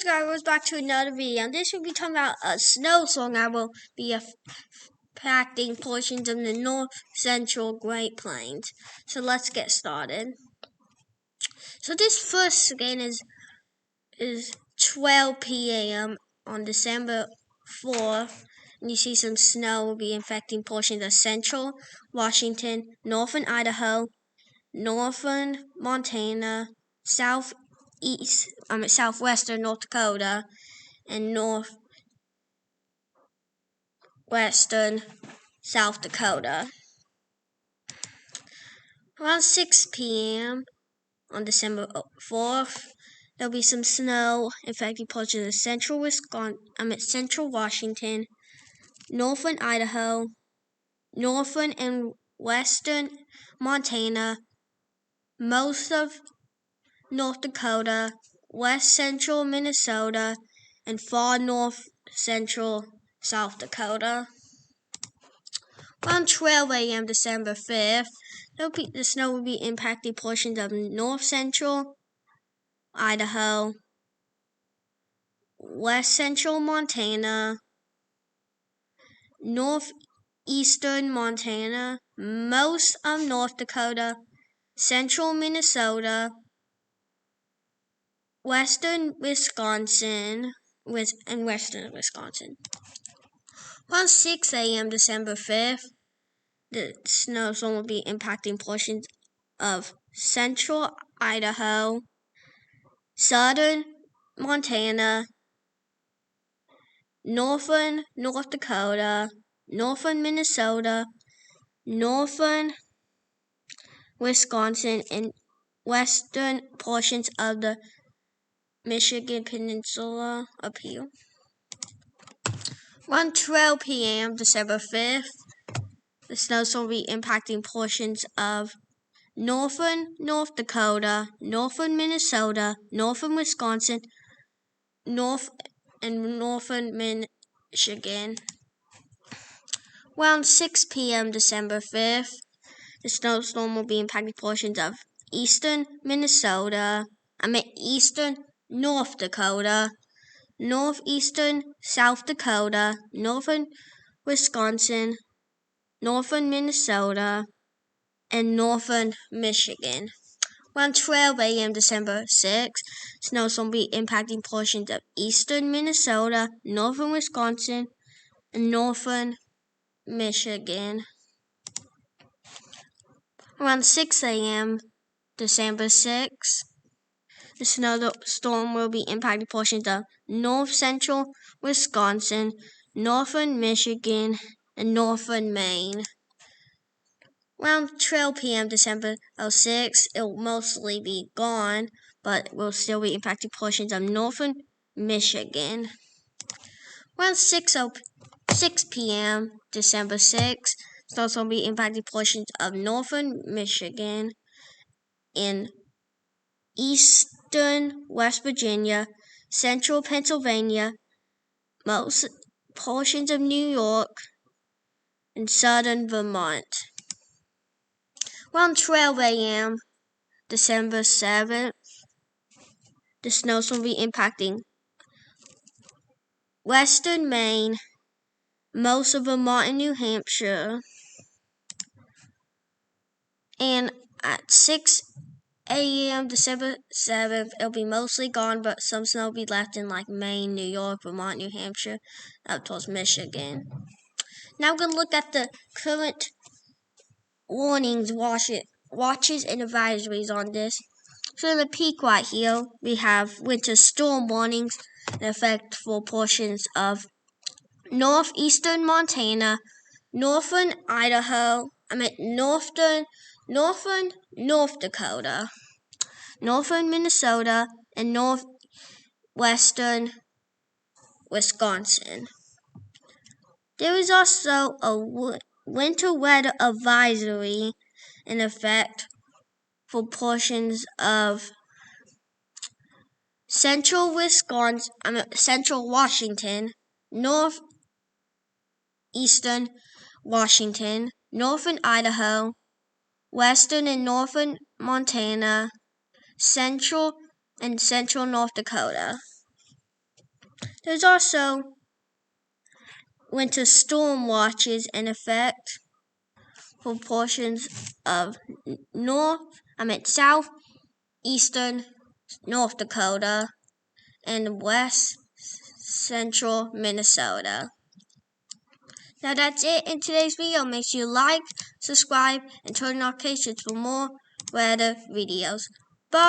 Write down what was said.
Guys, we're back to another video, and this will be talking about a snowstorm that will be affecting portions of the north central Great Plains. So let's get started. So this first again is 12 p.m. on December 4th, and you see some snow will be affecting portions of central Washington, northern Idaho, northern Montana, southwestern North Dakota, and northwestern South Dakota. Around 6 p.m. on December 4th, there'll be some snow affecting portions of central central Washington, northern Idaho, northern and western Montana, most of North Dakota, west central Minnesota, and far north central South Dakota. Around 12 a.m. December 5th, the snow will be impacting portions of north central Idaho, west central Montana, northeastern Montana, most of North Dakota, central Minnesota, western Wisconsin, and western Wisconsin. Around 6 a.m. December 5th, the snowstorm will be impacting portions of central Idaho, southern Montana, northern North Dakota, northern Minnesota, northern Wisconsin, and western portions of the Michigan Peninsula up here. Around 12 p.m. December 5th, the snowstorm will be impacting portions of northern North Dakota, northern Minnesota, northern Wisconsin, northern Michigan. Around 6 p.m. December 5th, the snowstorm will be impacting portions of eastern North Dakota, northeastern South Dakota, northern Wisconsin, northern Minnesota, and northern Michigan. Around 12 a.m. December 6th, snowstorm will be impacting portions of eastern Minnesota, northern Wisconsin, and northern Michigan. Around 6 a.m. December 6th, the snowstorm will be impacting portions of north central Wisconsin, northern Michigan, and northern Maine. Around 12 p.m. December 6th, it will mostly be gone, but will still be impacting portions of northern Michigan. Around 6 p.m. December 6th, snowstorm will be impacting portions of northern Michigan in eastern West Virginia, central Pennsylvania, most portions of New York, and southern Vermont. Around 12 a.m. December 7th, the snowstorm will be impacting western Maine, most of Vermont and New Hampshire, and at 6 a.m. December 7th, it'll be mostly gone, but some snow will be left in like Maine, New York, Vermont, New Hampshire, up towards Michigan. Now we're going to look at the current warnings, watches, and advisories on this. So in the peak right here, we have winter storm warnings in effect for portions of northeastern Montana, northern Idaho, northern North Dakota, northern Minnesota, and northwestern Wisconsin. There is also a winter weather advisory in effect for portions of central Washington, northeastern Washington, northern Idaho, western and northern Montana, central North Dakota. There's also winter storm watches in effect for portions of southeastern North Dakota and west central Minnesota. Now that's it in today's video. Make sure you like, subscribe, and turn on notifications for more weather videos. Bye!